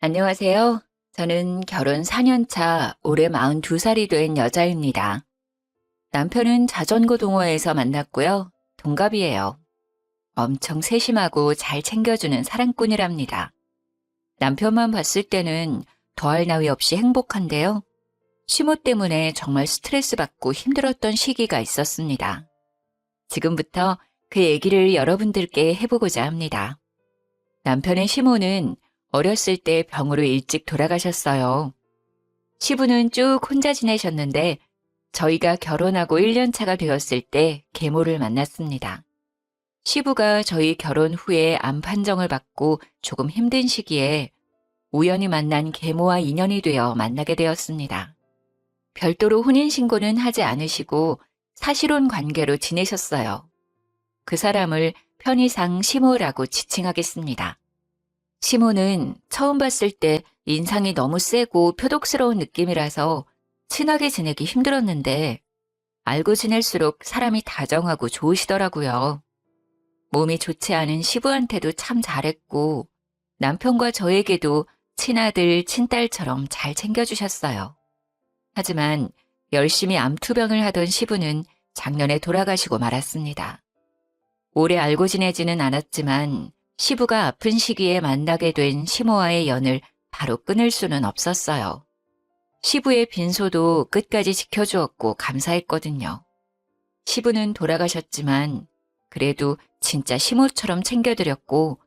안녕하세요. 저는 결혼 4년 차 올해 42살이 된 여자입니다. 남편은 자전거 동호회에서 만났고요. 동갑이에요. 엄청 세심하고 잘 챙겨주는 사랑꾼이랍니다. 남편만 봤을 때는 더할 나위 없이 행복한데요. 시모 때문에 정말 스트레스 받고 힘들었던 시기가 있었습니다. 지금부터 그 얘기를 여러분들께 해보고자 합니다. 남편의 시모는 어렸을 때 병으로 일찍 돌아가셨어요. 시부는 쭉 혼자 지내셨는데 저희가 결혼하고 1년 차가 되었을 때 계모를 만났습니다. 시부가 저희 결혼 후에 암 판정을 받고 조금 힘든 시기에 우연히 만난 계모와 인연이 되어 만나게 되었습니다. 별도로 혼인신고는 하지 않으시고 사실혼 관계로 지내셨어요. 그 사람을 편의상 시모라고 지칭하겠습니다. 시모는 처음 봤을 때 인상이 너무 세고 표독스러운 느낌이라서 친하게 지내기 힘들었는데 알고 지낼수록 사람이 다정하고 좋으시더라고요. 몸이 좋지 않은 시부한테도 참 잘했고 남편과 저에게도 친아들, 친딸처럼 잘 챙겨주셨어요. 하지만 열심히 암투병을 하던 시부는 작년에 돌아가시고 말았습니다. 오래 알고 지내지는 않았지만 시부가 아픈 시기에 만나게 된 시모와의 연을 바로 끊을 수는 없었어요. 시부의 빈소도 끝까지 지켜주었고 감사했거든요. 시부는 돌아가셨지만 그래도 진짜 시모처럼 챙겨드렸고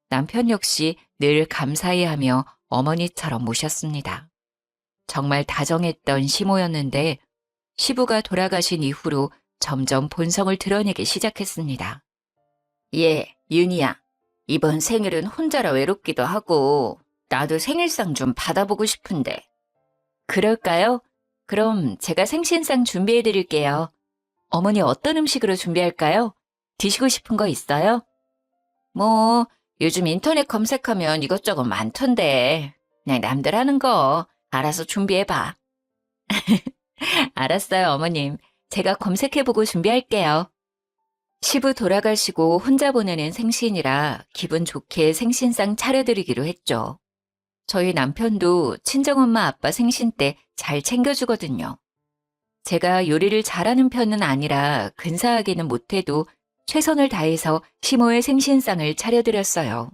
남편 역시 늘 감사해하며 어머니처럼 모셨습니다. 정말 다정했던 시모였는데 시부가 돌아가신 이후로 점점 본성을 드러내기 시작했습니다. 예, 윤희야. 이번 생일은 혼자라 외롭기도 하고 나도 생일상 좀 받아보고 싶은데. 그럴까요? 그럼 제가 생신상 준비해 드릴게요. 어머니 어떤 음식으로 준비할까요? 드시고 싶은 거 있어요? 뭐 요즘 인터넷 검색하면 이것저것 많던데 그냥 남들 하는 거 알아서 준비해봐. 알았어요, 어머님. 제가 검색해보고 준비할게요. 시부 돌아가시고 혼자 보내는 생신이라 기분 좋게 생신상 차려드리기로 했죠. 저희 남편도 친정엄마 아빠 생신 때 잘 챙겨주거든요. 제가 요리를 잘하는 편은 아니라 근사하게는 못해도 최선을 다해서 시모의 생신상을 차려드렸어요.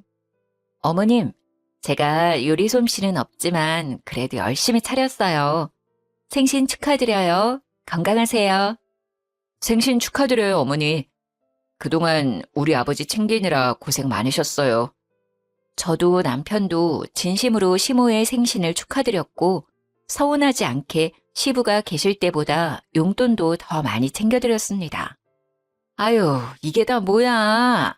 어머님, 제가 요리 솜씨는 없지만 그래도 열심히 차렸어요. 생신 축하드려요. 건강하세요. 생신 축하드려요, 어머니. 그동안 우리 아버지 챙기느라 고생 많으셨어요. 저도 남편도 진심으로 시모의 생신을 축하드렸고 서운하지 않게 시부가 계실 때보다 용돈도 더 많이 챙겨드렸습니다. 아유, 이게 다 뭐야?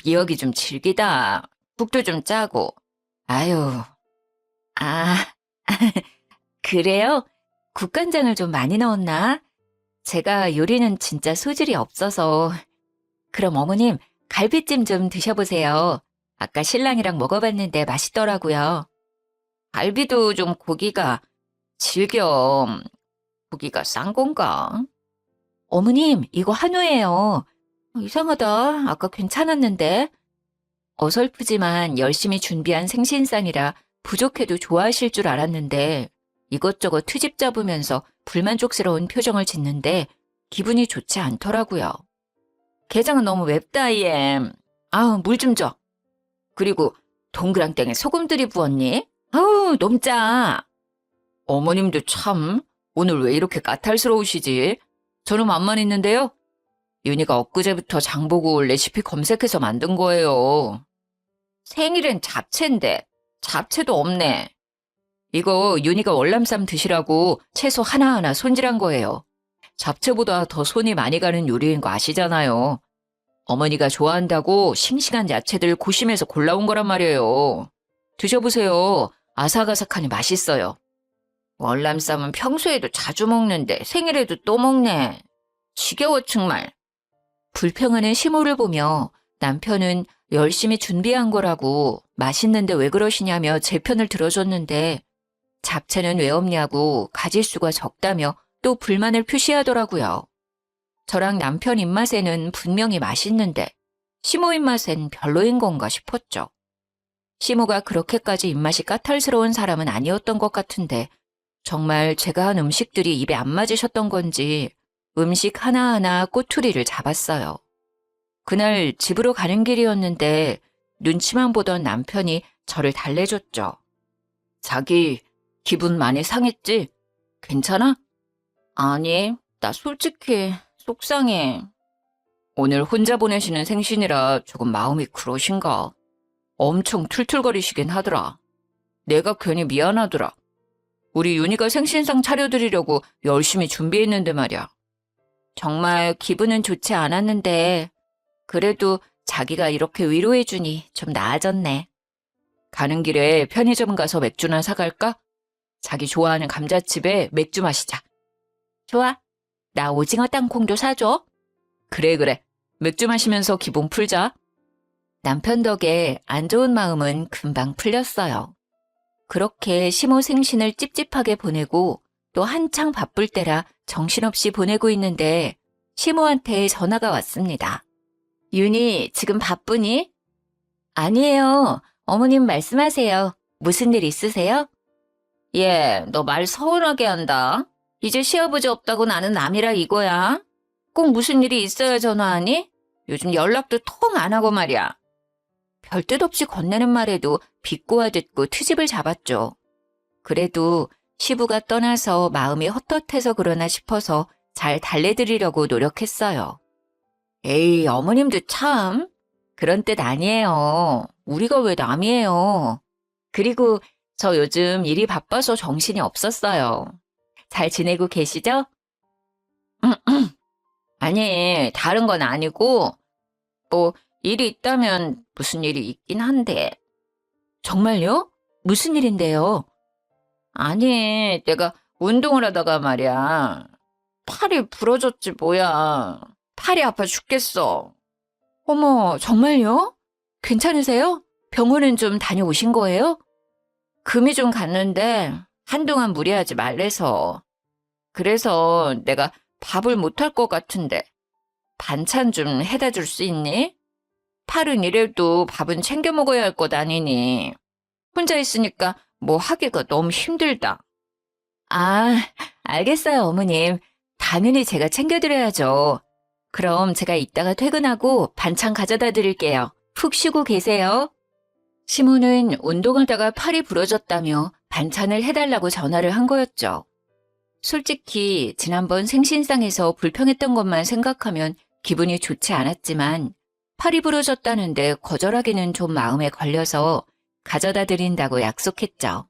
미역이 좀 질기다. 국도 좀 짜고. 아유, 아, 그래요? 국간장을 좀 많이 넣었나? 제가 요리는 진짜 소질이 없어서. 그럼 어머님, 갈비찜 좀 드셔보세요. 아까 신랑이랑 먹어봤는데 맛있더라고요. 갈비도 좀 고기가 질겨. 고기가 싼 건가? 어머님, 이거 한우예요. 이상하다. 아까 괜찮았는데. 어설프지만 열심히 준비한 생신상이라 부족해도 좋아하실 줄 알았는데 이것저것 트집 잡으면서 불만족스러운 표정을 짓는데 기분이 좋지 않더라고요. 게장은 너무 맵다, 얘. 아우, 물 좀 줘. 그리고 동그랑땡에 소금들이 부었니? 아우, 너무 짜. 어머님도 참, 오늘 왜 이렇게 까탈스러우시지? 저는 맘만 있는데요. 윤희가 엊그제부터 장보고 레시피 검색해서 만든 거예요. 생일엔 잡채인데 잡채도 없네. 이거 윤희가 월남쌈 드시라고 채소 하나하나 손질한 거예요. 잡채보다 더 손이 많이 가는 요리인 거 아시잖아요. 어머니가 좋아한다고 싱싱한 야채들 고심해서 골라온 거란 말이에요. 드셔보세요. 아삭아삭하니 맛있어요. 월남쌈은 평소에도 자주 먹는데 생일에도 또 먹네. 지겨워 정말. 불평하는 시모를 보며 남편은 열심히 준비한 거라고 맛있는데 왜 그러시냐며 제 편을 들어줬는데 잡채는 왜 없냐고 가짓수가 적다며 또 불만을 표시하더라고요. 저랑 남편 입맛에는 분명히 맛있는데 시모 입맛엔 별로인 건가 싶었죠. 시모가 그렇게까지 입맛이 까탈스러운 사람은 아니었던 것 같은데 정말 제가 한 음식들이 입에 안 맞으셨던 건지 음식 하나하나 꼬투리를 잡았어요. 그날 집으로 가는 길이었는데 눈치만 보던 남편이 저를 달래줬죠. 자기 기분 많이 상했지? 괜찮아? 아니, 나 솔직히 속상해. 오늘 혼자 보내시는 생신이라 조금 마음이 그러신가? 엄청 툴툴거리시긴 하더라. 내가 괜히 미안하더라. 우리 윤희가 생신상 차려드리려고 열심히 준비했는데 말이야. 정말 기분은 좋지 않았는데 그래도 자기가 이렇게 위로해주니 좀 나아졌네. 가는 길에 편의점 가서 맥주나 사갈까? 자기 좋아하는 감자칩에 맥주 마시자. 좋아. 나 오징어 땅콩도 사줘. 그래. 맥주 마시면서 기분 풀자. 남편 덕에 안 좋은 마음은 금방 풀렸어요. 그렇게 시모 생신을 찝찝하게 보내고 또 한창 바쁠 때라 정신없이 보내고 있는데 시모한테 전화가 왔습니다. 윤희, 지금 바쁘니? 아니에요. 어머님 말씀하세요. 무슨 일 있으세요? 예, 너 말 서운하게 한다. 이제 시아버지 없다고 나는 남이라 이거야. 꼭 무슨 일이 있어야 전화하니? 요즘 연락도 통 안 하고 말이야. 별 뜻 없이 건네는 말에도 비꼬아 듣고 트집을 잡았죠. 그래도 시부가 떠나서 마음이 헛헛해서 그러나 싶어서 잘 달래드리려고 노력했어요. 에이, 어머님도 참. 그런 뜻 아니에요. 우리가 왜 남이에요. 그리고 저 요즘 일이 바빠서 정신이 없었어요. 잘 지내고 계시죠? 아니, 다른 건 아니고, 뭐, 일이 있다면 무슨 일이 있긴 한데. 정말요? 무슨 일인데요? 아니, 내가 운동을 하다가 말이야. 팔이 부러졌지 뭐야. 팔이 아파 죽겠어. 어머, 정말요? 괜찮으세요? 병원은 좀 다녀오신 거예요? 금이 좀 갔는데 한동안 무리하지 말래서. 그래서 내가 밥을 못할 것 같은데 반찬 좀 해다 줄 수 있니? 팔은 이래도 밥은 챙겨 먹어야 할 것 아니니. 혼자 있으니까 뭐 하기가 너무 힘들다. 아, 알겠어요, 어머님. 당연히 제가 챙겨드려야죠. 그럼 제가 이따가 퇴근하고 반찬 가져다 드릴게요. 푹 쉬고 계세요. 시모는 운동하다가 팔이 부러졌다며 반찬을 해달라고 전화를 한 거였죠. 솔직히 지난번 생신상에서 불평했던 것만 생각하면 기분이 좋지 않았지만 팔이 부러졌다는데 거절하기는 좀 마음에 걸려서 가져다 드린다고 약속했죠.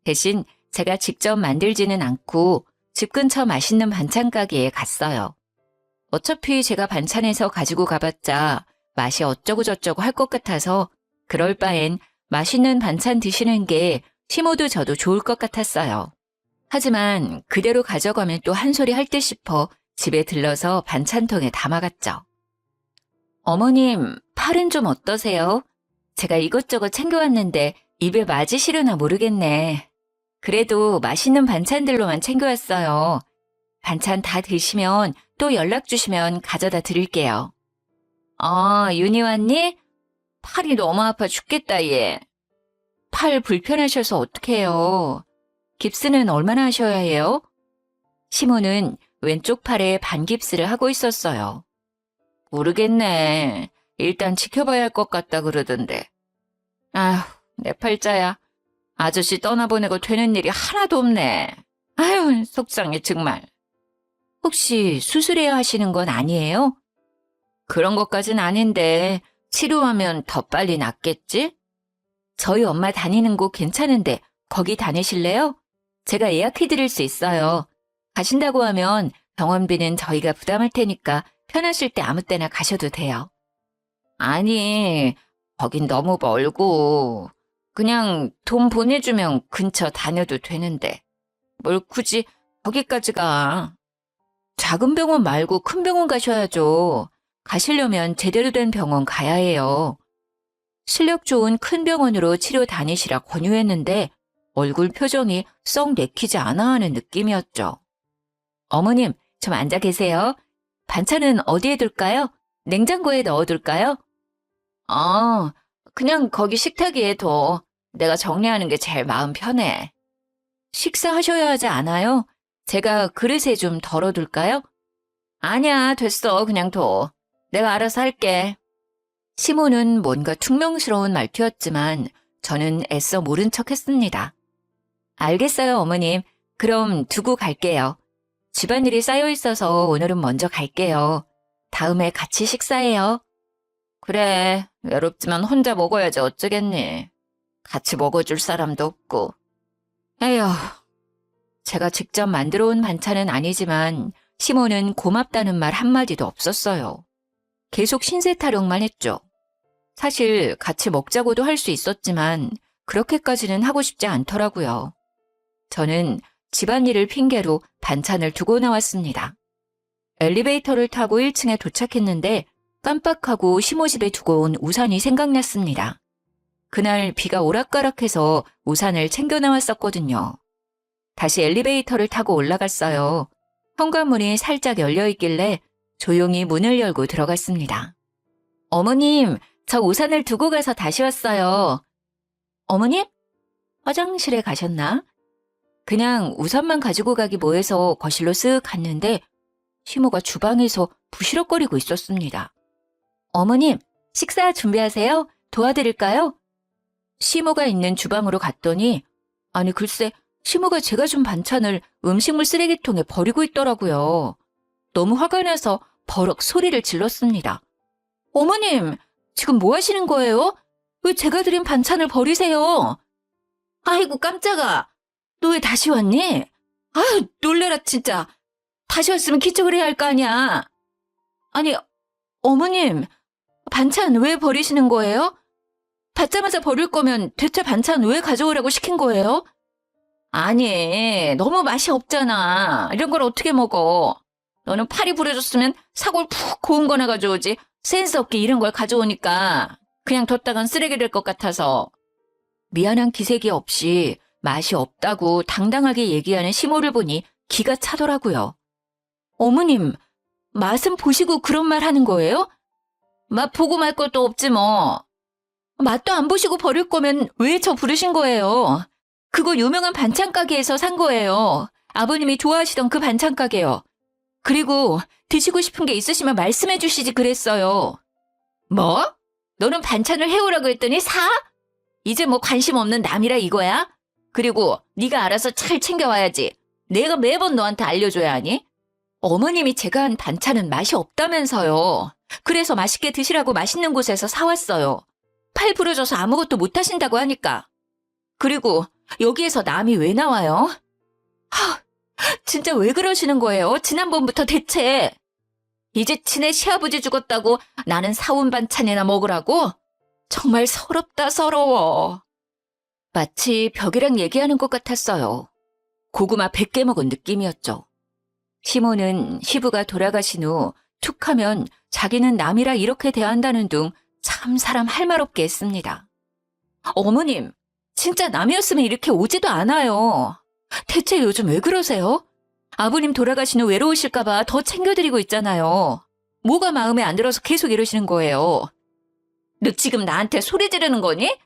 대신 제가 직접 만들지는 않고 집 근처 맛있는 반찬 가게에 갔어요. 어차피 제가 반찬해서 가지고 가봤자 맛이 어쩌고저쩌고 할 것 같아서 그럴 바엔 맛있는 반찬 드시는 게 시모도 저도 좋을 것 같았어요. 하지만 그대로 가져가면 또 한 소리 할 듯 싶어 집에 들러서 반찬통에 담아갔죠. 어머님, 팔은 좀 어떠세요? 제가 이것저것 챙겨왔는데 입에 맞으시려나 모르겠네. 그래도 맛있는 반찬들로만 챙겨왔어요. 반찬 다 드시면 또 연락 주시면 가져다 드릴게요. 윤희 왔니? 팔이 너무 아파 죽겠다, 얘. 팔 불편하셔서 어떡해요. 깁스는 얼마나 하셔야 해요? 시모는 왼쪽 팔에 반깁스를 하고 있었어요. 모르겠네. 일단 지켜봐야 할 것 같다 그러던데. 아휴, 내 팔자야. 아저씨 떠나보내고 되는 일이 하나도 없네. 아휴, 속상해 정말. 혹시 수술해야 하시는 건 아니에요? 그런 것까진 아닌데 치료하면 더 빨리 낫겠지? 저희 엄마 다니는 곳 괜찮은데 거기 다니실래요? 제가 예약해드릴 수 있어요. 가신다고 하면 병원비는 저희가 부담할 테니까 편하실 때 아무 때나 가셔도 돼요. 아니, 거긴 너무 멀고 그냥 돈 보내주면 근처 다녀도 되는데 뭘 굳이 거기까지 가. 작은 병원 말고 큰 병원 가셔야죠. 가시려면 제대로 된 병원 가야 해요. 실력 좋은 큰 병원으로 치료 다니시라 권유했는데 얼굴 표정이 썩 내키지 않아 하는 느낌이었죠. 어머님, 좀 앉아 계세요. 반찬은 어디에 둘까요? 냉장고에 넣어둘까요? 그냥 거기 식탁 위에 둬. 내가 정리하는 게 제일 마음 편해. 식사하셔야 하지 않아요? 제가 그릇에 좀 덜어둘까요? 아니야, 됐어. 그냥 둬. 내가 알아서 할게. 시모는 뭔가 퉁명스러운 말투였지만 저는 애써 모른 척 했습니다. 알겠어요, 어머님. 그럼 두고 갈게요. 집안일이 쌓여 있어서 오늘은 먼저 갈게요. 다음에 같이 식사해요. 그래, 외롭지만 혼자 먹어야지 어쩌겠니. 같이 먹어줄 사람도 없고. 에휴, 제가 직접 만들어 온 반찬은 아니지만 시모는 고맙다는 말 한마디도 없었어요. 계속 신세 타령만 했죠. 사실 같이 먹자고도 할 수 있었지만 그렇게까지는 하고 싶지 않더라고요. 저는 집안일을 핑계로 반찬을 두고 나왔습니다. 엘리베이터를 타고 1층에 도착했는데 깜빡하고 시모 집에 두고 온 우산이 생각났습니다. 그날 비가 오락가락해서 우산을 챙겨 나왔었거든요. 다시 엘리베이터를 타고 올라갔어요. 현관문이 살짝 열려 있길래 조용히 문을 열고 들어갔습니다. 어머님, 저 우산을 두고 가서 다시 왔어요. 어머님? 화장실에 가셨나? 그냥 우산만 가지고 가기 뭐해서 거실로 쓱 갔는데 시모가 주방에서 부시럭거리고 있었습니다. 어머님, 식사 준비하세요? 도와드릴까요? 시모가 있는 주방으로 갔더니 아니 글쎄 시모가 제가 준 반찬을 음식물 쓰레기통에 버리고 있더라고요. 너무 화가 나서 버럭 소리를 질렀습니다. 어머님, 지금 뭐 하시는 거예요? 왜 제가 드린 반찬을 버리세요? 아이고 깜짝아. 너 왜 다시 왔니? 아유 놀래라 진짜. 다시 왔으면 기척을 해야 할 거 아니야. 아니 어머님, 반찬 왜 버리시는 거예요? 받자마자 버릴 거면 대체 반찬 왜 가져오라고 시킨 거예요? 아니, 너무 맛이 없잖아. 이런 걸 어떻게 먹어? 너는 팔이 부러졌으면 사골 푹 고운 거나 가져오지. 센스 없게 이런 걸 가져오니까 그냥 뒀다간 쓰레기 될 것 같아서. 미안한 기색이 없이 맛이 없다고 당당하게 얘기하는 시모를 보니 기가 차더라고요. 어머님, 맛은 보시고 그런 말 하는 거예요? 맛 보고 말 것도 없지 뭐. 맛도 안 보시고 버릴 거면 왜 저 부르신 거예요? 그거 유명한 반찬 가게에서 산 거예요. 아버님이 좋아하시던 그 반찬 가게요. 그리고 드시고 싶은 게 있으시면 말씀해 주시지 그랬어요. 뭐? 너는 반찬을 해오라고 했더니 사? 이제 뭐 관심 없는 남이라 이거야? 그리고 네가 알아서 잘 챙겨와야지. 내가 매번 너한테 알려줘야 하니? 어머님이 제가 한 반찬은 맛이 없다면서요. 그래서 맛있게 드시라고 맛있는 곳에서 사왔어요. 팔 부러져서 아무것도 못 하신다고 하니까. 그리고 여기에서 남이 왜 나와요? 진짜 왜 그러시는 거예요? 지난번부터 대체. 이제 친애 시아버지 죽었다고 나는 사온 반찬이나 먹으라고? 정말 서럽다 서러워. 마치 벽이랑 얘기하는 것 같았어요. 고구마 100개 먹은 느낌이었죠. 시모는 시부가 돌아가신 후 툭하면 자기는 남이라 이렇게 대한다는 둥 참 사람 할 말 없게 했습니다. 어머님, 진짜 남이었으면 이렇게 오지도 않아요. 대체 요즘 왜 그러세요? 아버님 돌아가신 후 외로우실까 봐 더 챙겨드리고 있잖아요. 뭐가 마음에 안 들어서 계속 이러시는 거예요. 너 지금 나한테 소리 지르는 거니?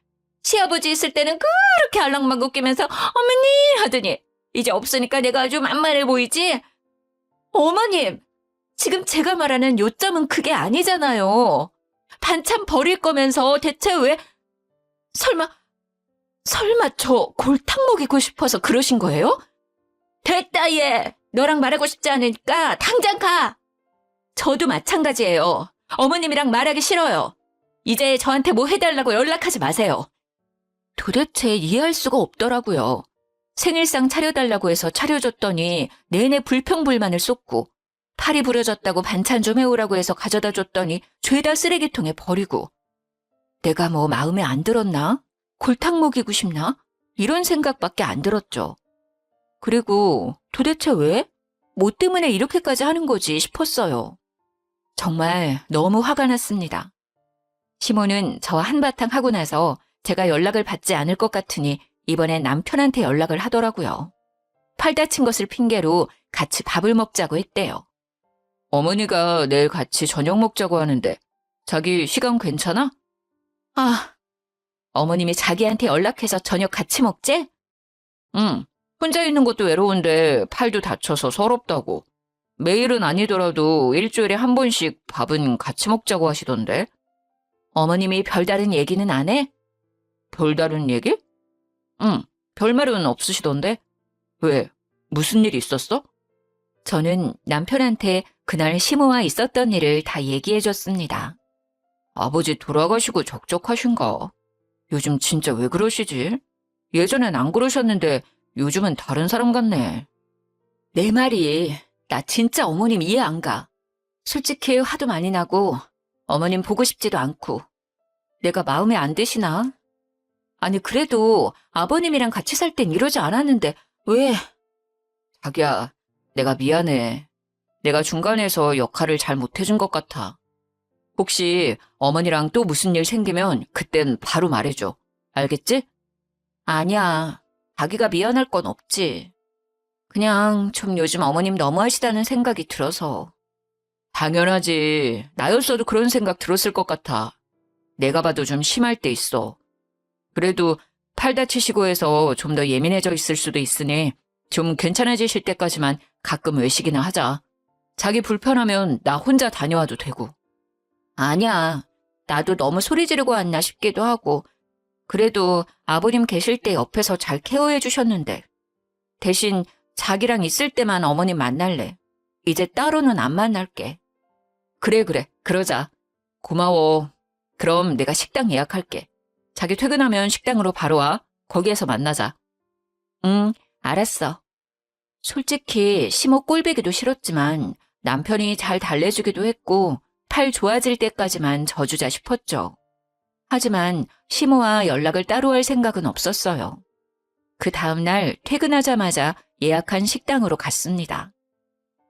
시아버지 있을 때는 그렇게 알랑방구 끼면서 어머니 하더니 이제 없으니까 내가 아주 만만해 보이지? 어머님, 지금 제가 말하는 요점은 그게 아니잖아요. 반찬 버릴 거면서 대체 왜 설마 저 골탕 먹이고 싶어서 그러신 거예요? 됐다 얘. 너랑 말하고 싶지 않으니까 당장 가. 저도 마찬가지예요. 어머님이랑 말하기 싫어요. 이제 저한테 뭐 해달라고 연락하지 마세요. 도대체 이해할 수가 없더라고요. 생일상 차려달라고 해서 차려줬더니 내내 불평불만을 쏟고 팔이 부러졌다고 반찬 좀 해오라고 해서 가져다 줬더니 죄다 쓰레기통에 버리고. 내가 뭐 마음에 안 들었나? 골탕 먹이고 싶나? 이런 생각밖에 안 들었죠. 그리고 도대체 왜? 뭐 때문에 이렇게까지 하는 거지 싶었어요. 정말 너무 화가 났습니다. 시모는 저와 한바탕 하고 나서 제가 연락을 받지 않을 것 같으니 이번엔 남편한테 연락을 하더라고요. 팔 다친 것을 핑계로 같이 밥을 먹자고 했대요. 어머니가 내일 같이 저녁 먹자고 하는데 자기 시간 괜찮아? 어머님이 자기한테 연락해서 저녁 같이 먹재? 응, 혼자 있는 것도 외로운데 팔도 다쳐서 서럽다고. 매일은 아니더라도 일주일에 한 번씩 밥은 같이 먹자고 하시던데. 어머님이 별다른 얘기는 안 해? 별다른 얘기? 응, 별말은 없으시던데. 왜? 무슨 일 있었어? 저는 남편한테 그날 시모와 있었던 일을 다 얘기해줬습니다. 아버지 돌아가시고 적적하신가? 요즘 진짜 왜 그러시지? 예전엔 안 그러셨는데 요즘은 다른 사람 같네. 내 말이 나 진짜 어머님 이해 안 가. 솔직히 화도 많이 나고 어머님 보고 싶지도 않고. 내가 마음에 안 드시나? 아니 그래도 아버님이랑 같이 살 땐 이러지 않았는데 왜? 자기야, 내가 미안해. 내가 중간에서 역할을 잘 못해준 것 같아. 혹시 어머니랑 또 무슨 일 생기면 그땐 바로 말해줘. 알겠지? 아니야. 자기가 미안할 건 없지. 그냥 좀 요즘 어머님 너무하시다는 생각이 들어서. 당연하지. 나였어도 그런 생각 들었을 것 같아. 내가 봐도 좀 심할 때 있어. 그래도 팔 다치시고 해서 좀 더 예민해져 있을 수도 있으니 좀 괜찮아지실 때까지만 가끔 외식이나 하자. 자기 불편하면 나 혼자 다녀와도 되고. 아니야. 나도 너무 소리 지르고 왔나 싶기도 하고. 그래도 아버님 계실 때 옆에서 잘 케어해 주셨는데. 대신 자기랑 있을 때만 어머님 만날래. 이제 따로는 안 만날게. 그래, 그러자. 고마워. 그럼 내가 식당 예약할게. 자기 퇴근하면 식당으로 바로 와. 거기에서 만나자. 응, 알았어. 솔직히 시모 꼴보기도 싫었지만 남편이 잘 달래주기도 했고 팔 좋아질 때까지만 져주자 싶었죠. 하지만 시모와 연락을 따로 할 생각은 없었어요. 그 다음날 퇴근하자마자 예약한 식당으로 갔습니다.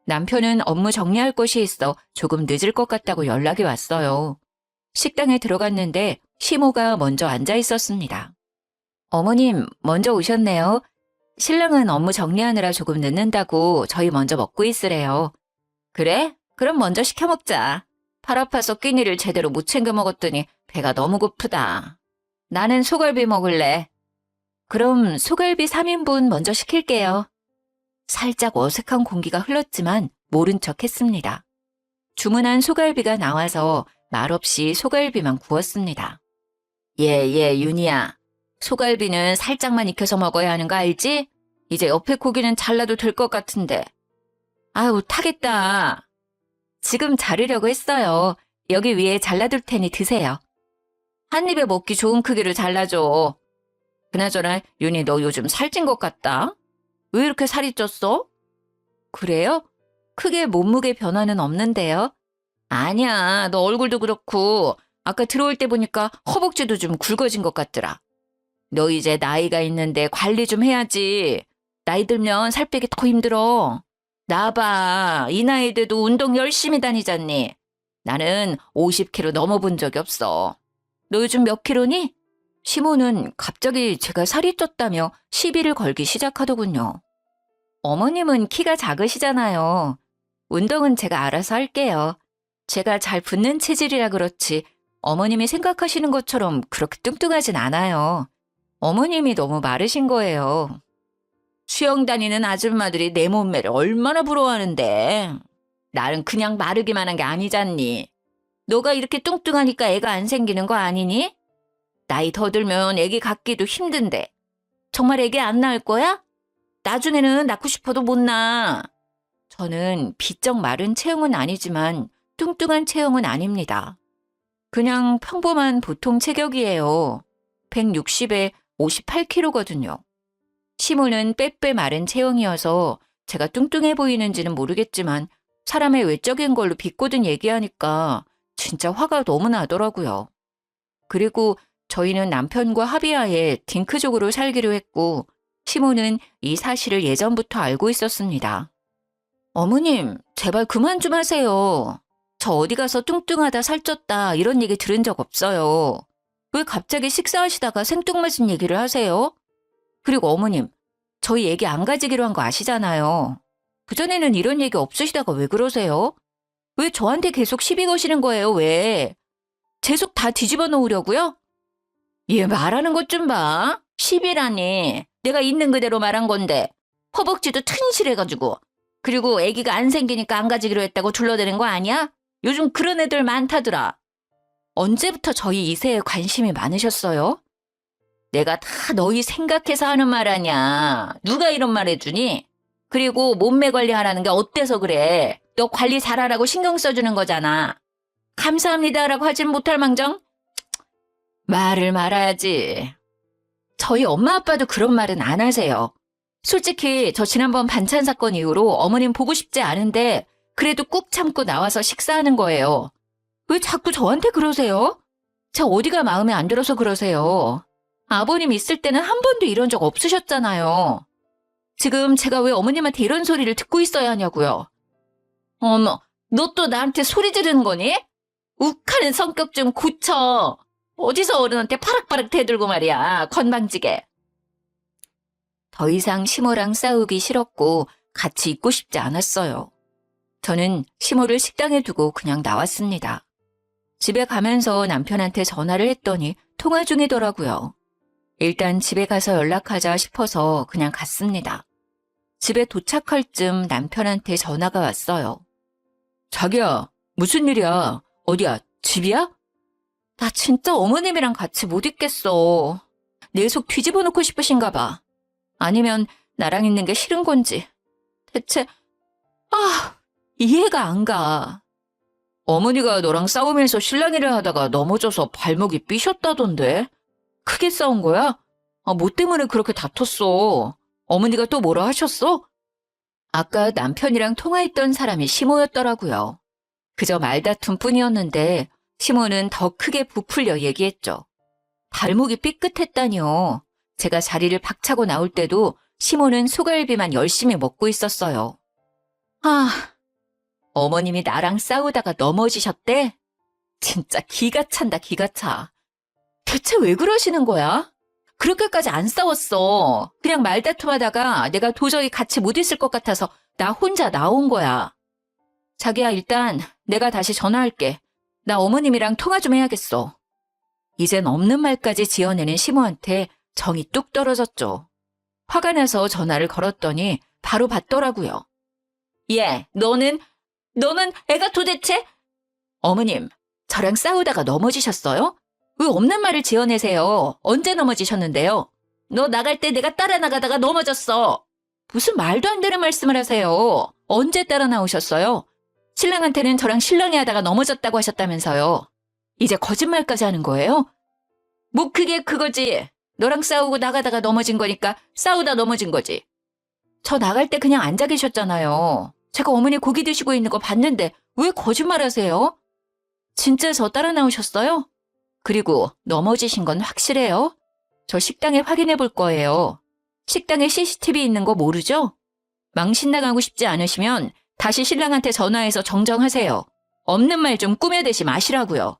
남편은 업무 정리할 것이 있어 조금 늦을 것 같다고 연락이 왔어요. 식당에 들어갔는데 시모가 먼저 앉아 있었습니다. 어머님, 먼저 오셨네요. 신랑은 업무 정리하느라 조금 늦는다고 저희 먼저 먹고 있으래요. 그래? 그럼 먼저 시켜 먹자. 팔 아파서 끼니를 제대로 못 챙겨 먹었더니 배가 너무 고프다. 나는 소갈비 먹을래. 그럼 소갈비 3인분 먼저 시킬게요. 살짝 어색한 공기가 흘렀지만 모른 척 했습니다. 주문한 소갈비가 나와서 말없이 소갈비만 구웠습니다. 예, 윤희야. 소갈비는 살짝만 익혀서 먹어야 하는 거 알지? 이제 옆에 고기는 잘라도 될 것 같은데. 아유, 타겠다. 지금 자르려고 했어요. 여기 위에 잘라둘 테니 드세요. 한 입에 먹기 좋은 크기로 잘라줘. 그나저나 윤희 너 요즘 살찐 것 같다. 왜 이렇게 살이 쪘어? 그래요? 크게 몸무게 변화는 없는데요. 아니야, 너 얼굴도 그렇고 아까 들어올 때 보니까 허벅지도 좀 굵어진 것 같더라. 너 이제 나이가 있는데 관리 좀 해야지. 나이 들면 살 빼기 더 힘들어. 나 봐, 이 나이 돼도 운동 열심히 다니잖니. 나는 50kg 넘어본 적이 없어. 너 요즘 몇 킬로니? 시모는 갑자기 제가 살이 쪘다며 시비를 걸기 시작하더군요. 어머님은 키가 작으시잖아요. 운동은 제가 알아서 할게요. 제가 잘 붙는 체질이라 그렇지 어머님이 생각하시는 것처럼 그렇게 뚱뚱하진 않아요. 어머님이 너무 마르신 거예요. 수영 다니는 아줌마들이 내 몸매를 얼마나 부러워하는데. 나는 그냥 마르기만 한 게 아니잖니. 너가 이렇게 뚱뚱하니까 애가 안 생기는 거 아니니? 나이 더 들면 애기 갖기도 힘든데. 정말 애기 안 낳을 거야? 나중에는 낳고 싶어도 못 낳아. 저는 비쩍 마른 체형은 아니지만 뚱뚱한 체형은 아닙니다. 그냥 평범한 보통 체격이에요. 160에 58kg거든요. 시모는 빼빼 마른 체형이어서 제가 뚱뚱해 보이는지는 모르겠지만 사람의 외적인 걸로 비꼬든 얘기하니까 진짜 화가 너무 나더라고요. 그리고 저희는 남편과 합의하에 딩크족으로 살기로 했고 시모는 이 사실을 예전부터 알고 있었습니다. 어머님, 제발 그만 좀 하세요. 저 어디 가서 뚱뚱하다 살쪘다 이런 얘기 들은 적 없어요. 왜 갑자기 식사하시다가 생뚱맞은 얘기를 하세요? 그리고 어머님, 저희 얘기 안 가지기로 한 거 아시잖아요. 그전에는 이런 얘기 없으시다가 왜 그러세요? 왜 저한테 계속 시비 거시는 거예요, 왜? 제 속 다 뒤집어 놓으려고요? 얘 말하는 것 좀 봐. 10이라니. 내가 있는 그대로 말한 건데. 허벅지도 튼실해가지고. 그리고 아기가 안 생기니까 안 가지기로 했다고 둘러대는 거 아니야? 요즘 그런 애들 많다더라. 언제부터 저희 이세에 관심이 많으셨어요? 내가 다 너희 생각해서 하는 말 아냐. 누가 이런 말 해주니? 그리고 몸매 관리하라는 게 어때서 그래? 너 관리 잘하라고 신경 써주는 거잖아. 감사합니다라고 하진 못할 망정? 말을 말아야지. 저희 엄마 아빠도 그런 말은 안 하세요. 솔직히 저 지난번 반찬 사건 이후로 어머님 보고 싶지 않은데 그래도 꾹 참고 나와서 식사하는 거예요. 왜 자꾸 저한테 그러세요? 저 어디가 마음에 안 들어서 그러세요. 아버님 있을 때는 한 번도 이런 적 없으셨잖아요. 지금 제가 왜 어머님한테 이런 소리를 듣고 있어야 하냐고요. 어머, 너 또 나한테 소리 지르는 거니? 욱하는 성격 좀 고쳐. 어디서 어른한테 파락파락 대들고 말이야. 건방지게. 더 이상 시모랑 싸우기 싫었고 같이 있고 싶지 않았어요. 저는 시모를 식당에 두고 그냥 나왔습니다. 집에 가면서 남편한테 전화를 했더니 통화 중이더라고요. 일단 집에 가서 연락하자 싶어서 그냥 갔습니다. 집에 도착할 즈음 남편한테 전화가 왔어요. 자기야, 무슨 일이야? 어디야? 집이야? 나 진짜 어머님이랑 같이 못 있겠어. 내 속 뒤집어 놓고 싶으신가 봐. 아니면 나랑 있는 게 싫은 건지. 대체 이해가 안 가. 어머니가 너랑 싸우면서 실랑이를 하다가 넘어져서 발목이 삐셨다던데. 크게 싸운 거야? 뭐 때문에 그렇게 다퉜어? 어머니가 또 뭐라 하셨어? 아까 남편이랑 통화했던 사람이 시모였더라고요. 그저 말다툼 뿐이었는데 시모는 더 크게 부풀려 얘기했죠. 발목이 삐끗했다니요. 제가 자리를 박차고 나올 때도 시모는 소갈비만 열심히 먹고 있었어요. 어머님이 나랑 싸우다가 넘어지셨대? 진짜 기가 찬다, 기가 차. 대체 왜 그러시는 거야? 그렇게까지 안 싸웠어. 그냥 말다툼하다가 내가 도저히 같이 못 있을 것 같아서 나 혼자 나온 거야. 자기야, 일단 내가 다시 전화할게. 나 어머님이랑 통화 좀 해야겠어. 이젠 없는 말까지 지어내는 시모한테 정이 뚝 떨어졌죠. 화가 나서 전화를 걸었더니 바로 받더라고요. 예, 너는 애가 도대체? 어머님, 저랑 싸우다가 넘어지셨어요? 왜 없는 말을 지어내세요? 언제 넘어지셨는데요? 너 나갈 때 내가 따라 나가다가 넘어졌어. 무슨 말도 안 되는 말씀을 하세요. 언제 따라 나오셨어요? 신랑한테는 저랑 실랑이 하다가 넘어졌다고 하셨다면서요. 이제 거짓말까지 하는 거예요? 뭐 그게 그거지. 너랑 싸우고 나가다가 넘어진 거니까 싸우다 넘어진 거지. 저 나갈 때 그냥 앉아 계셨잖아요. 제가 어머니 고기 드시고 있는 거 봤는데 왜 거짓말하세요? 진짜 저 따라 나오셨어요? 그리고 넘어지신 건 확실해요? 저 식당에 확인해 볼 거예요. 식당에 CCTV 있는 거 모르죠? 망신 나가고 싶지 않으시면 다시 신랑한테 전화해서 정정하세요. 없는 말 좀 꾸며대지 마시라고요.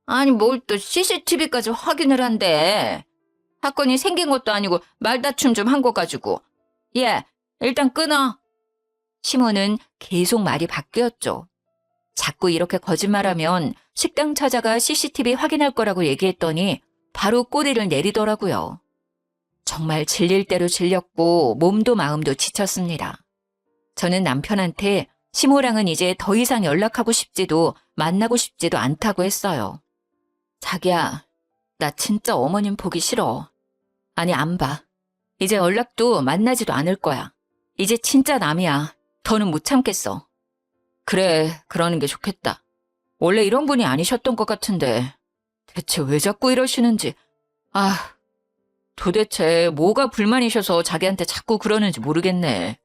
아니 뭘 또 CCTV까지 확인을 한대. 사건이 생긴 것도 아니고 말다툼 좀 한 거 가지고. 예, 일단 끊어. 시모는 계속 말이 바뀌었죠. 자꾸 이렇게 거짓말하면 식당 찾아가 CCTV 확인할 거라고 얘기했더니 바로 꼬리를 내리더라고요. 정말 질릴 대로 질렸고 몸도 마음도 지쳤습니다. 저는 남편한테 시모랑은 이제 더 이상 연락하고 싶지도 만나고 싶지도 않다고 했어요. 자기야, 나 진짜 어머님 보기 싫어. 아니, 안 봐. 이제 연락도 만나지도 않을 거야. 이제 진짜 남이야. 더는 못 참겠어. 그래, 그러는 게 좋겠다. 원래 이런 분이 아니셨던 것 같은데 대체 왜 자꾸 이러시는지. 도대체 뭐가 불만이셔서 자기한테 자꾸 그러는지 모르겠네.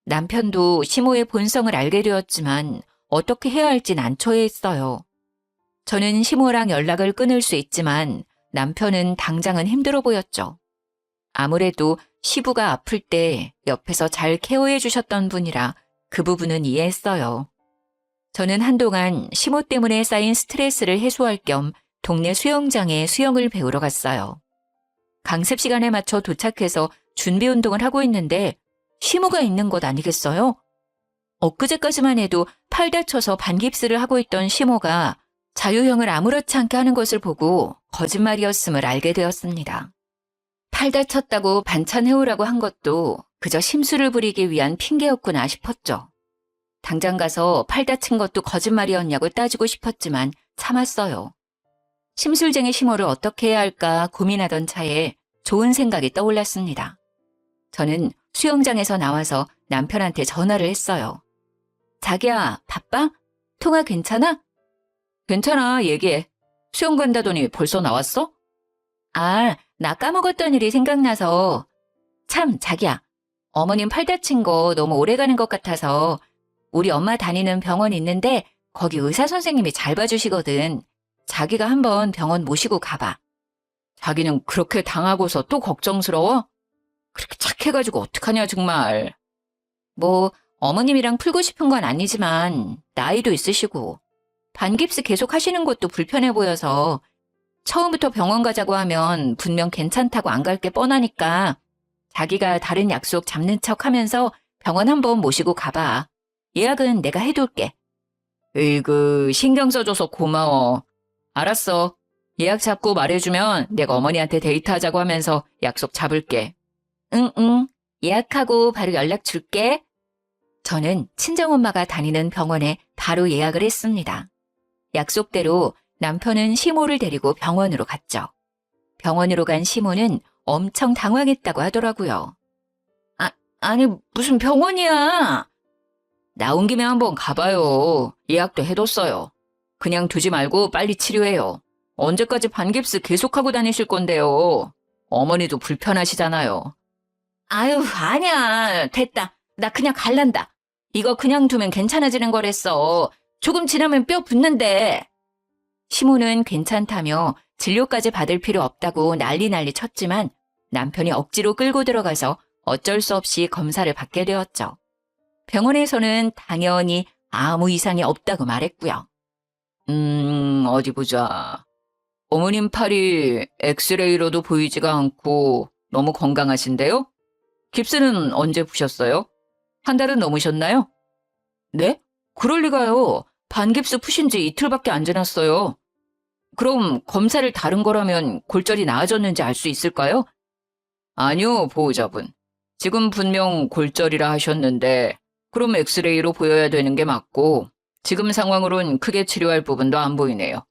남편도 시모의 본성을 알게 되었지만 어떻게 해야 할지 난처해했어요. 저는 시모랑 연락을 끊을 수 있지만 남편은 당장은 힘들어 보였죠. 아무래도 시부가 아플 때 옆에서 잘 케어해 주셨던 분이라 그 부분은 이해했어요. 저는 한동안 시모 때문에 쌓인 스트레스를 해소할 겸 동네 수영장에 수영을 배우러 갔어요. 강습 시간에 맞춰 도착해서 준비 운동을 하고 있는데 시모가 있는 것 아니겠어요? 엊그제까지만 해도 팔 다쳐서 반깁스를 하고 있던 시모가 자유형을 아무렇지 않게 하는 것을 보고 거짓말이었음을 알게 되었습니다. 팔 다쳤다고 반찬 해오라고 한 것도 그저 심술을 부리기 위한 핑계였구나 싶었죠. 당장 가서 팔 다친 것도 거짓말이었냐고 따지고 싶었지만 참았어요. 심술쟁이 시모를 어떻게 해야 할까 고민하던 차에 좋은 생각이 떠올랐습니다. 저는 수영장에서 나와서 남편한테 전화를 했어요. 자기야, 바빠? 통화 괜찮아? 괜찮아, 얘기해. 수영 간다더니 벌써 나왔어? 아, 나 까먹었던 일이 생각나서. 참, 자기야. 어머님 팔 다친 거 너무 오래 가는 것 같아서 우리 엄마 다니는 병원 있는데 거기 의사 선생님이 잘 봐주시거든. 자기가 한번 병원 모시고 가봐. 자기는 그렇게 당하고서 또 걱정스러워? 그렇게 착해가지고 어떡하냐 정말. 뭐 어머님이랑 풀고 싶은 건 아니지만 나이도 있으시고 반깁스 계속 하시는 것도 불편해 보여서 처음부터 병원 가자고 하면 분명 괜찮다고 안 갈 게 뻔하니까 자기가 다른 약속 잡는 척 하면서 병원 한번 모시고 가봐. 예약은 내가 해둘게. 으이그 신경 써줘서 고마워. 알았어. 예약 잡고 말해주면 내가 어머니한테 데이트하자고 하면서 약속 잡을게. 응. 예약하고 바로 연락 줄게. 저는 친정엄마가 다니는 병원에 바로 예약을 했습니다. 약속대로 남편은 시모를 데리고 병원으로 갔죠. 병원으로 간 시모는 엄청 당황했다고 하더라고요. 아니 무슨 병원이야. 나온 김에 한번 가봐요. 예약도 해뒀어요. 그냥 두지 말고 빨리 치료해요. 언제까지 반깁스 계속하고 다니실 건데요. 어머니도 불편하시잖아요. 아유, 아니야. 됐다. 나 그냥 갈란다. 이거 그냥 두면 괜찮아지는 거랬어. 조금 지나면 뼈 붙는데. 시모는 괜찮다며 진료까지 받을 필요 없다고 난리 쳤지만 남편이 억지로 끌고 들어가서 어쩔 수 없이 검사를 받게 되었죠. 병원에서는 당연히 아무 이상이 없다고 말했고요. 어디 보자. 어머님 팔이 엑스레이로도 보이지가 않고 너무 건강하신데요? 깁스는 언제 푸셨어요? 한 달은 넘으셨나요? 네? 그럴 리가요. 반깁스 푸신 지 이틀밖에 안 지났어요. 그럼 검사를 다른 거라면 골절이 나아졌는지 알 수 있을까요? 아니요, 보호자분. 지금 분명 골절이라 하셨는데 그럼 엑스레이로 보여야 되는 게 맞고 지금 상황으론 크게 치료할 부분도 안 보이네요.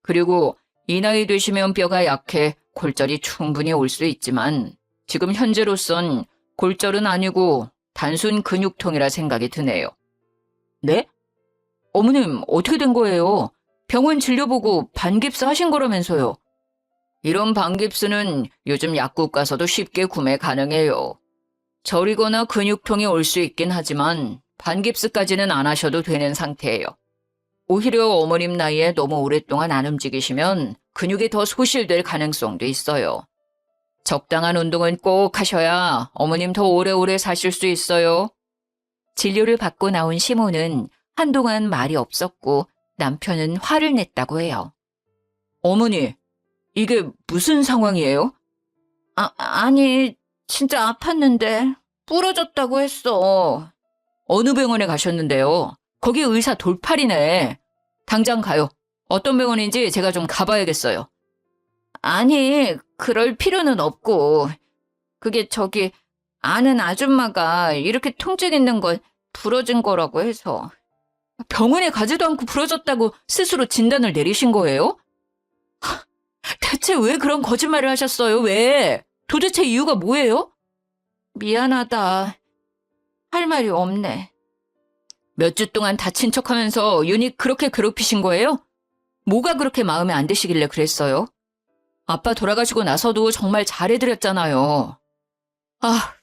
그리고 이 나이 되시면 뼈가 약해 골절이 충분히 올 수 있지만 지금 현재로선 골절은 아니고 단순 근육통이라 생각이 드네요. 네? 어머님 어떻게 된 거예요? 병원 진료 보고 반깁스 하신 거라면서요. 이런 반깁스는 요즘 약국 가서도 쉽게 구매 가능해요. 저리거나 근육통이 올 수 있긴 하지만 반깁스까지는 안 하셔도 되는 상태예요. 오히려 어머님 나이에 너무 오랫동안 안 움직이시면 근육이 더 소실될 가능성도 있어요. 적당한 운동은 꼭 하셔야 어머님 더 오래오래 사실 수 있어요. 진료를 받고 나온 시모는 한동안 말이 없었고 남편은 화를 냈다고 해요. 어머니, 이게 무슨 상황이에요? 아니, 진짜 아팠는데 부러졌다고 했어. 어느 병원에 가셨는데요? 거기 의사 돌팔이네. 당장 가요. 어떤 병원인지 제가 좀 가봐야겠어요. 아니, 그럴 필요는 없고. 그게 저기 아는 아줌마가 이렇게 통증 있는 걸 부러진 거라고 해서. 병원에 가지도 않고 부러졌다고 스스로 진단을 내리신 거예요? 대체 왜 그런 거짓말을 하셨어요? 왜? 도대체 이유가 뭐예요? 미안하다. 할 말이 없네. 몇 주 동안 다친 척하면서 윤희 그렇게 괴롭히신 거예요? 뭐가 그렇게 마음에 안 드시길래 그랬어요? 아빠 돌아가시고 나서도 정말 잘해드렸잖아요.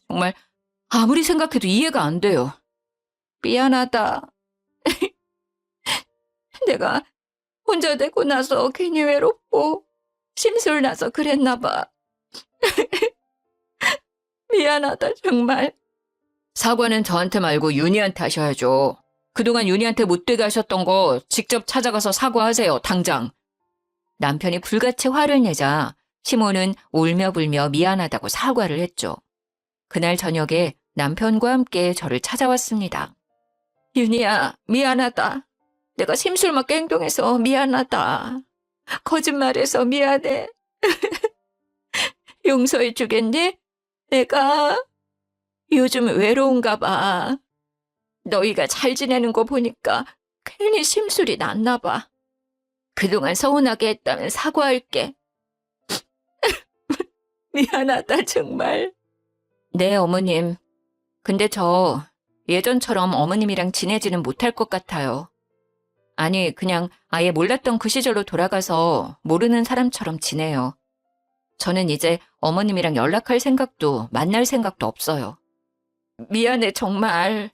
정말 아무리 생각해도 이해가 안 돼요. 미안하다. 내가 혼자 되고 나서 괜히 외롭고 심술나서 그랬나 봐. 미안하다 정말. 사과는 저한테 말고 윤희한테 하셔야죠. 그동안 윤희한테 못되게 하셨던 거 직접 찾아가서 사과하세요, 당장. 남편이 불같이 화를 내자 시모는 울며불며 미안하다고 사과를 했죠. 그날 저녁에 남편과 함께 저를 찾아왔습니다. 윤희야, 미안하다. 내가 심술맞게 행동해서 미안하다. 거짓말해서 미안해. 용서해 주겠니? 내가 요즘 외로운가 봐. 너희가 잘 지내는 거 보니까 괜히 심술이 났나 봐. 그동안 서운하게 했다면 사과할게. 미안하다, 정말. 네, 어머님. 근데 저 예전처럼 어머님이랑 지내지는 못할 것 같아요. 아니, 그냥 아예 몰랐던 그 시절로 돌아가서 모르는 사람처럼 지내요. 저는 이제 어머님이랑 연락할 생각도 만날 생각도 없어요. 미안해, 정말.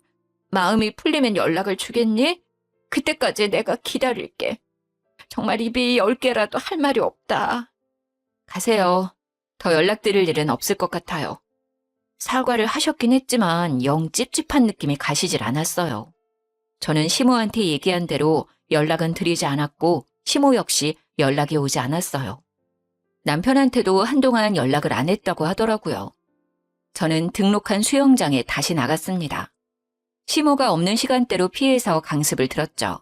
마음이 풀리면 연락을 주겠니? 그때까지 내가 기다릴게. 정말 입이 10개라도 할 말이 없다. 가세요. 더 연락드릴 일은 없을 것 같아요. 사과를 하셨긴 했지만 영 찝찝한 느낌이 가시질 않았어요. 저는 시모한테 얘기한 대로 연락은 드리지 않았고 시모 역시 연락이 오지 않았어요. 남편한테도 한동안 연락을 안 했다고 하더라고요. 저는 등록한 수영장에 다시 나갔습니다. 시모가 없는 시간대로 피해서 강습을 들었죠.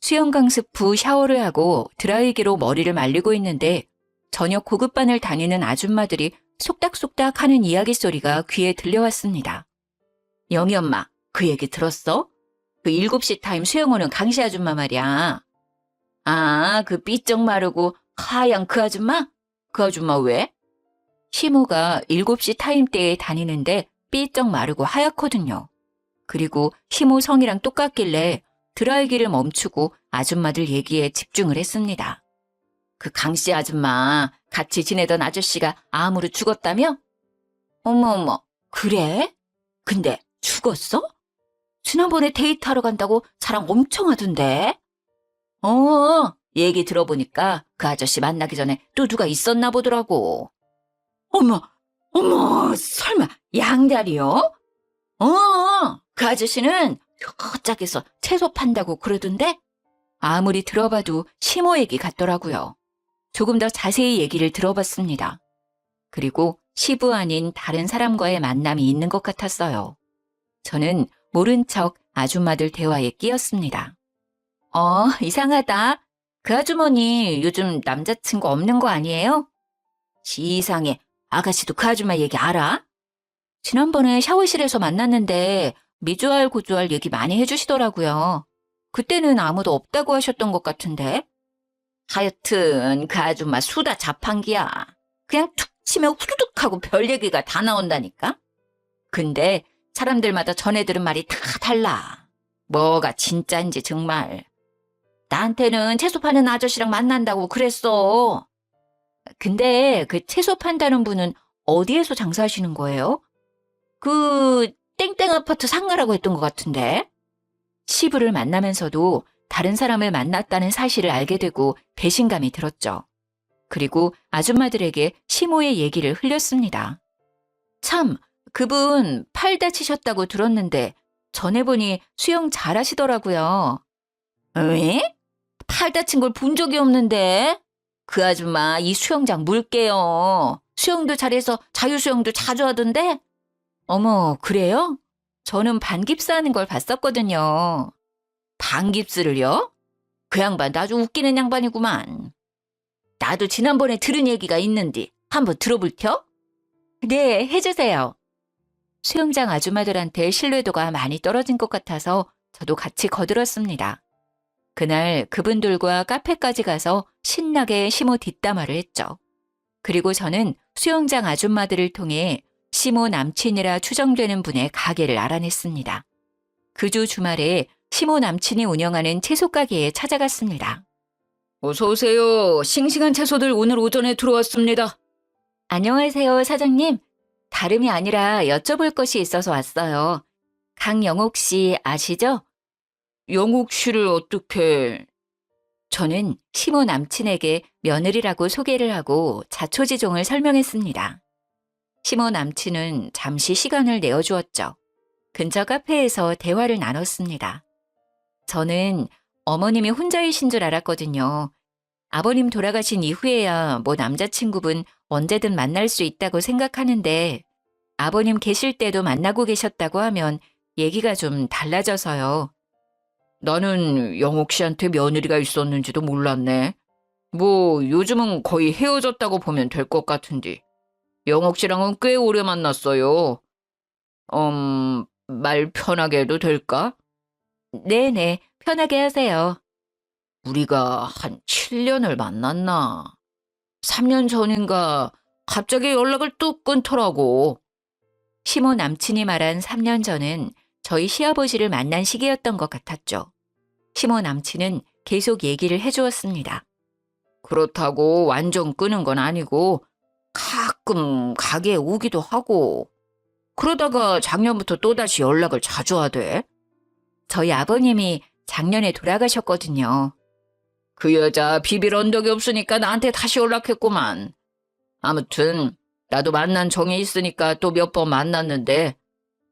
수영 강습 후 샤워를 하고 드라이기로 머리를 말리고 있는데 저녁 고급반을 다니는 아줌마들이 속닥속닥 하는 이야기 소리가 귀에 들려왔습니다. 영희 엄마, 그 얘기 들었어? 그 7시 타임 수영 오는 강씨 아줌마 말이야. 아, 그 삐쩍 마르고 하얀 그 아줌마? 그 아줌마 왜? 시모가 7시 타임 때에 다니는데 삐쩍 마르고 하얗거든요. 그리고 시모 성이랑 똑같길래 드라이기를 멈추고 아줌마들 얘기에 집중을 했습니다. 그 강씨 아줌마 같이 지내던 아저씨가 암으로 죽었다며? 어머, 그래? 근데 죽었어? 지난번에 데이트하러 간다고 자랑 엄청 하던데? 얘기 들어보니까 그 아저씨 만나기 전에 또 누가 있었나 보더라고. 어머, 설마 양다리요? 그 아저씨는 저짝에서 채소 판다고 그러던데? 아무리 들어봐도 시모 얘기 같더라고요. 조금 더 자세히 얘기를 들어봤습니다. 그리고 시부 아닌 다른 사람과의 만남이 있는 것 같았어요. 저는 모른 척 아줌마들 대화에 끼었습니다. 이상하다. 그 아주머니 요즘 남자친구 없는 거 아니에요? 이상해. 아가씨도 그 아줌마 얘기 알아? 지난번에 샤워실에서 만났는데 미주알 고주알 얘기 많이 해주시더라고요. 그때는 아무도 없다고 하셨던 것 같은데. 하여튼 그 아줌마 수다 자판기야. 그냥 툭 치면 후두둑 하고 별 얘기가 다 나온다니까. 근데 사람들마다 전해 들은 말이 다 달라. 뭐가 진짜인지 정말. 나한테는 채소 파는 아저씨랑 만난다고 그랬어. 근데 그 채소 판다는 분은 어디에서 장사하시는 거예요? 그 땡땡 아파트 상가라고 했던 것 같은데. 시부를 만나면서도 다른 사람을 만났다는 사실을 알게 되고 배신감이 들었죠. 그리고 아줌마들에게 시모의 얘기를 흘렸습니다. 참, 그분 팔 다치셨다고 들었는데 전해보니 수영 잘하시더라고요. 왜? 팔 다친 걸 본 적이 없는데. 그 아줌마 이 수영장 물게요. 수영도 잘해서 자유수영도 자주 하던데. 어머, 그래요? 저는 반깁스 하는 걸 봤었거든요. 반깁스를요? 그 양반 아주 웃기는 양반이구만. 나도 지난번에 들은 얘기가 있는데 한번 들어볼텨? 네, 해주세요. 수영장 아줌마들한테 신뢰도가 많이 떨어진 것 같아서 저도 같이 거들었습니다. 그날 그분들과 카페까지 가서 신나게 시모 뒷담화를 했죠. 그리고 저는 수영장 아줌마들을 통해 시모 남친이라 추정되는 분의 가게를 알아냈습니다. 그 주 주말에 시모 남친이 운영하는 채소 가게에 찾아갔습니다. 어서 오세요. 싱싱한 채소들 오늘 오전에 들어왔습니다. 안녕하세요, 사장님. 다름이 아니라 여쭤볼 것이 있어서 왔어요. 강영옥 씨 아시죠? 영옥 씨를 어떻게... 저는 시모 남친에게 며느리라고 소개를 하고 자초지종을 설명했습니다. 시모 남친은 잠시 시간을 내어주었죠. 근처 카페에서 대화를 나눴습니다. 저는 어머님이 혼자이신 줄 알았거든요. 아버님 돌아가신 이후에야 뭐 남자친구분 언제든 만날 수 있다고 생각하는데 아버님 계실 때도 만나고 계셨다고 하면 얘기가 좀 달라져서요. 나는 영옥 씨한테 며느리가 있었는지도 몰랐네. 뭐 요즘은 거의 헤어졌다고 보면 될 것 같은데. 영옥 씨랑은 꽤 오래 만났어요. 말 편하게 해도 될까? 네네, 편하게 하세요. 우리가 한 7년을 만났나? 3년 전인가 갑자기 연락을 뚝 끊더라고. 시모 남친이 말한 3년 전은 저희 시아버지를 만난 시기였던 것 같았죠. 시모 남친은 계속 얘기를 해주었습니다. 그렇다고 완전 끊은 건 아니고 가끔 가게에 오기도 하고 그러다가 작년부터 또다시 연락을 자주 하대. 저희 아버님이 작년에 돌아가셨거든요. 그 여자 비빌 언덕이 없으니까 나한테 다시 연락했구만. 아무튼 나도 만난 정이 있으니까 또 몇 번 만났는데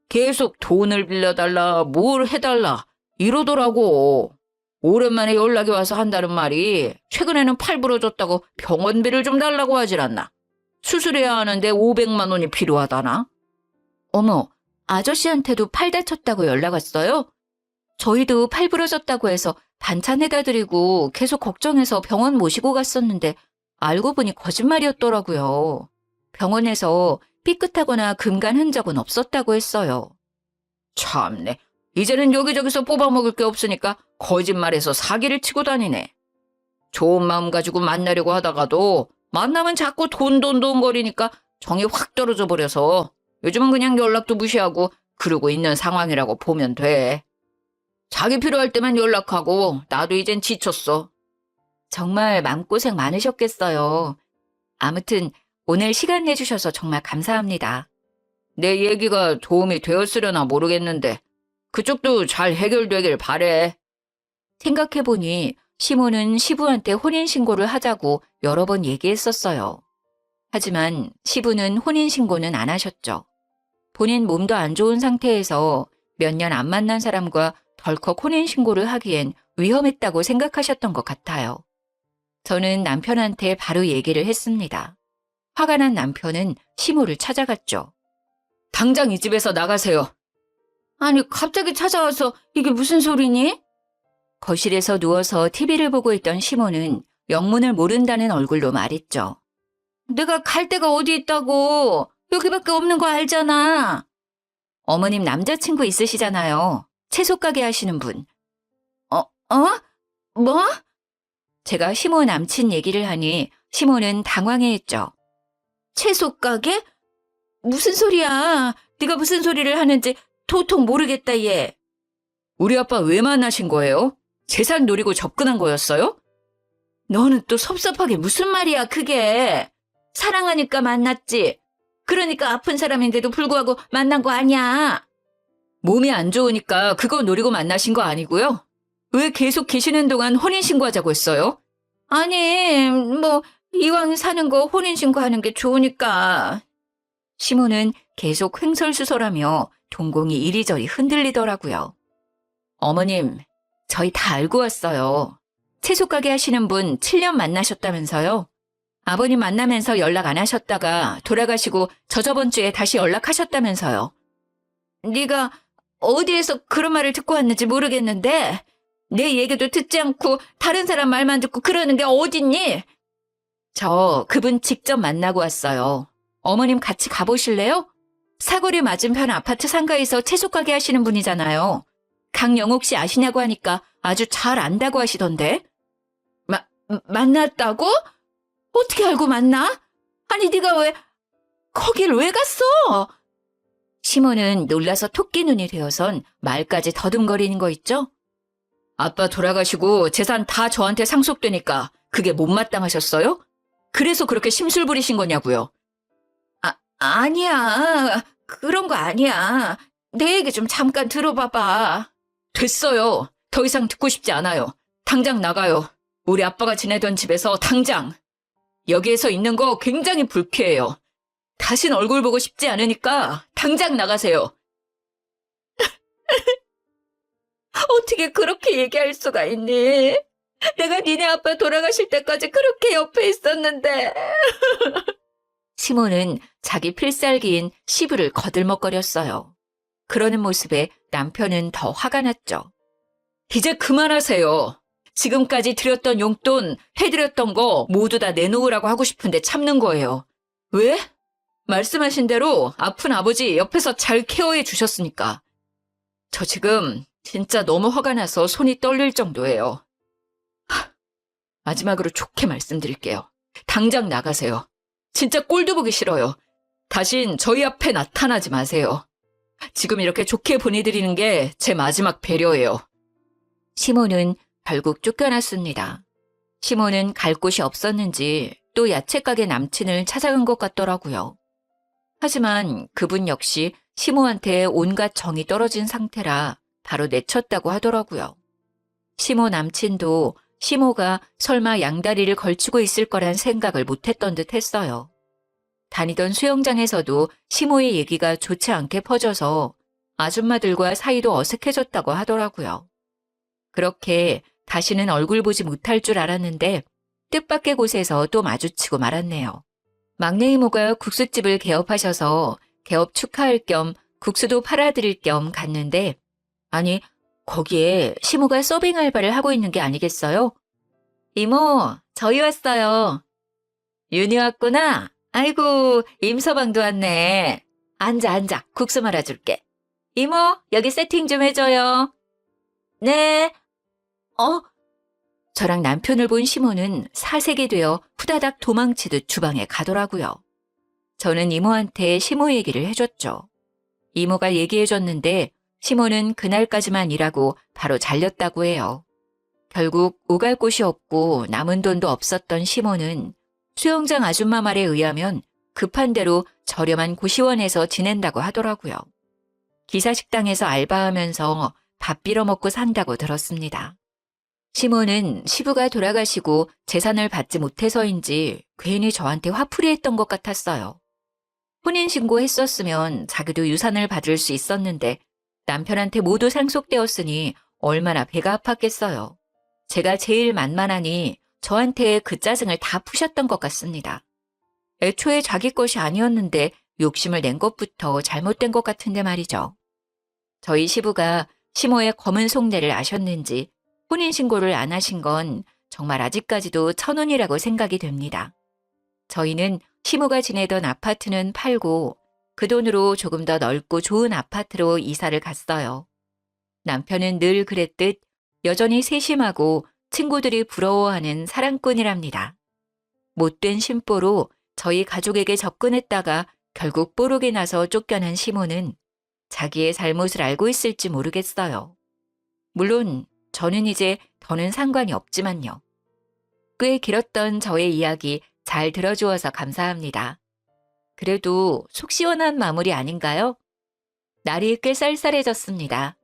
계속 돈을 빌려달라 뭘 해달라 이러더라고. 오랜만에 연락이 와서 한다는 말이 최근에는 팔 부러졌다고 병원비를 좀 달라고 하질 않나. 수술해야 하는데 500만 원이 필요하다나. 어머, 아저씨한테도 팔 다쳤다고 연락 왔어요? 저희도 팔 부러졌다고 해서 반찬 해다 드리고 계속 걱정해서 병원 모시고 갔었는데 알고 보니 거짓말이었더라고요. 병원에서 삐끗하거나 금간 흔적은 없었다고 했어요. 참네. 이제는 여기저기서 뽑아먹을 게 없으니까 거짓말해서 사기를 치고 다니네. 좋은 마음 가지고 만나려고 하다가도 만나면 자꾸 돈 거리니까 정이 확 떨어져 버려서 요즘은 그냥 연락도 무시하고 그러고 있는 상황이라고 보면 돼. 자기 필요할 때만 연락하고 나도 이젠 지쳤어. 정말 마음고생 많으셨겠어요. 아무튼 오늘 시간 내주셔서 정말 감사합니다. 내 얘기가 도움이 되었으려나 모르겠는데 그쪽도 잘 해결되길 바래. 생각해보니 시모는 시부한테 혼인신고를 하자고 여러 번 얘기했었어요. 하지만 시부는 혼인신고는 안 하셨죠. 본인 몸도 안 좋은 상태에서 몇 년 안 만난 사람과 덜컥 혼인신고를 하기엔 위험했다고 생각하셨던 것 같아요. 저는 남편한테 바로 얘기를 했습니다. 화가 난 남편은 시모를 찾아갔죠. 당장 이 집에서 나가세요. 아니 갑자기 찾아와서 이게 무슨 소리니? 거실에서 누워서 TV를 보고 있던 시모는 영문을 모른다는 얼굴로 말했죠. 내가 갈 데가 어디 있다고. 여기밖에 없는 거 알잖아. 어머님 남자친구 있으시잖아요. 채소 가게 하시는 분. 뭐? 제가 시모 남친 얘기를 하니 시모는 당황해했죠. 채소 가게? 무슨 소리야. 네가 무슨 소리를 하는지 도통 모르겠다 얘. 우리 아빠 왜 만나신 거예요? 재산 노리고 접근한 거였어요? 너는 또 섭섭하게 무슨 말이야 그게. 사랑하니까 만났지. 그러니까 아픈 사람인데도 불구하고 만난 거 아니야. 몸이 안 좋으니까 그거 노리고 만나신 거 아니고요? 왜 계속 계시는 동안 혼인신고하자고 했어요? 아니, 뭐 이왕 사는 거 혼인신고하는 게 좋으니까. 시모는 계속 횡설수설하며 동공이 이리저리 흔들리더라고요. 어머님, 저희 다 알고 왔어요. 채소 가게 하시는 분 7년 만나셨다면서요? 아버님 만나면서 연락 안 하셨다가 돌아가시고 저저번 주에 다시 연락하셨다면서요. 네가 어디에서 그런 말을 듣고 왔는지 모르겠는데 내 얘기도 듣지 않고 다른 사람 말만 듣고 그러는 게 어딨니? 저 그분 직접 만나고 왔어요. 어머님 같이 가보실래요? 사거리 맞은편 아파트 상가에서 채소 가게 하시는 분이잖아요. 강영옥 씨 아시냐고 하니까 아주 잘 안다고 하시던데. 만났다고? 어떻게 알고 만나? 아니 네가 왜 거길 왜 갔어? 시모는 놀라서 토끼 눈이 되어선 말까지 더듬거리는 거 있죠? 아빠 돌아가시고 재산 다 저한테 상속되니까 그게 못마땅하셨어요? 그래서 그렇게 심술 부리신 거냐고요? 아니야. 그런 거 아니야. 내 얘기 좀 잠깐 들어봐봐. 됐어요. 더 이상 듣고 싶지 않아요. 당장 나가요. 우리 아빠가 지내던 집에서 당장. 여기에서 있는 거 굉장히 불쾌해요. 다신 얼굴 보고 싶지 않으니까 당장 나가세요. 어떻게 그렇게 얘기할 수가 있니? 내가 니네 아빠 돌아가실 때까지 그렇게 옆에 있었는데. 시모는 자기 필살기인 시부를 거들먹거렸어요. 그러는 모습에 남편은 더 화가 났죠. 이제 그만하세요. 지금까지 드렸던 용돈, 해드렸던 거 모두 다 내놓으라고 하고 싶은데 참는 거예요. 왜? 말씀하신 대로 아픈 아버지 옆에서 잘 케어해 주셨으니까. 저 지금 진짜 너무 화가 나서 손이 떨릴 정도예요. 마지막으로 좋게 말씀드릴게요. 당장 나가세요. 진짜 꼴도 보기 싫어요. 다신 저희 앞에 나타나지 마세요. 지금 이렇게 좋게 보내드리는 게 제 마지막 배려예요. 시모는 결국 쫓겨났습니다. 시모는 갈 곳이 없었는지 또 야채가게 남친을 찾아간 것 같더라고요. 하지만 그분 역시 시모한테 온갖 정이 떨어진 상태라 바로 내쳤다고 하더라고요. 시모 남친도 시모가 설마 양다리를 걸치고 있을 거란 생각을 못했던 듯 했어요. 다니던 수영장에서도 시모의 얘기가 좋지 않게 퍼져서 아줌마들과 사이도 어색해졌다고 하더라고요. 그렇게 다시는 얼굴 보지 못할 줄 알았는데 뜻밖의 곳에서 또 마주치고 말았네요. 막내 이모가 국수집을 개업하셔서 개업 축하할 겸 국수도 팔아드릴 겸 갔는데 아니 거기에 시모가 서빙 알바를 하고 있는 게 아니겠어요? 이모, 저희 왔어요. 윤희 왔구나. 아이고, 임서방도 왔네. 앉아, 국수 말아줄게. 이모, 여기 세팅 좀 해줘요. 네. 저랑 남편을 본 시모는 사색이 되어 후다닥 도망치듯 주방에 가더라고요. 저는 이모한테 시모 얘기를 해줬죠. 이모가 얘기해줬는데 시모는 그날까지만 일하고 바로 잘렸다고 해요. 결국 오갈 곳이 없고 남은 돈도 없었던 시모는 수영장 아줌마 말에 의하면 급한 대로 저렴한 고시원에서 지낸다고 하더라고요. 기사식당에서 알바하면서 밥 빌어 먹고 산다고 들었습니다. 시모는 시부가 돌아가시고 재산을 받지 못해서인지 괜히 저한테 화풀이했던 것 같았어요. 혼인신고 했었으면 자기도 유산을 받을 수 있었는데 남편한테 모두 상속되었으니 얼마나 배가 아팠겠어요. 제가 제일 만만하니 저한테 그 짜증을 다 푸셨던 것 같습니다. 애초에 자기 것이 아니었는데 욕심을 낸 것부터 잘못된 것 같은데 말이죠. 저희 시부가 시모의 검은 속내를 아셨는지 혼인신고를 안 하신 건 정말 아직까지도 천운이라고 생각이 됩니다. 저희는 시모가 지내던 아파트는 팔고 그 돈으로 조금 더 넓고 좋은 아파트로 이사를 갔어요. 남편은 늘 그랬듯 여전히 세심하고 친구들이 부러워하는 사랑꾼이랍니다. 못된 심보로 저희 가족에게 접근했다가 결국 뽀록이 나서 쫓겨난 시모는 자기의 잘못을 알고 있을지 모르겠어요. 물론 저는 이제 더는 상관이 없지만요. 꽤 길었던 저의 이야기 잘 들어주어서 감사합니다. 그래도 속 시원한 마무리 아닌가요? 날이 꽤 쌀쌀해졌습니다.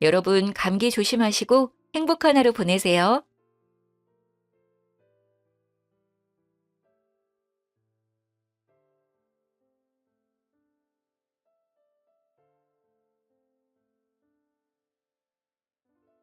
여러분 감기 조심하시고 행복한 하루 보내세요.